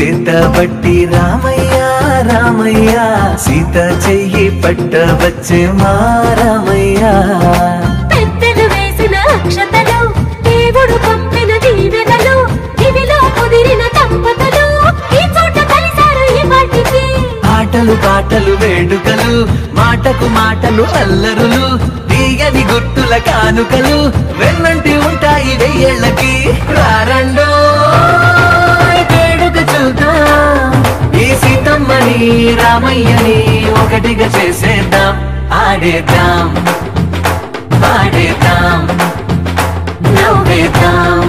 చేతబట్టి రామయ్య రామయ్య సీత చెయ్యి పట్టవచ్చే మా రామయ్య పెద్దలు వేసిన అక్షతలు దేవుడు పంపిన దీవెనలు ఇవిలో కుదిరిన దంపతులు ఈ చోట కలిసారు ఈ వాటికి ఆటలు పాటలు వేడుకలు మాటకు మాటలు అల్లరులు తీయని గుర్తుల కానుకలు వెన్నంటి ఉంటాయి వెయ్యేళ్ళకి రారండో వేడుక చూద్దాం ఈ సీతమ్మని రామయ్యని ఒకటిగా చేసేద్దాం ఆడేద్దాం పాడేద్దాం నవ్వేద్దాం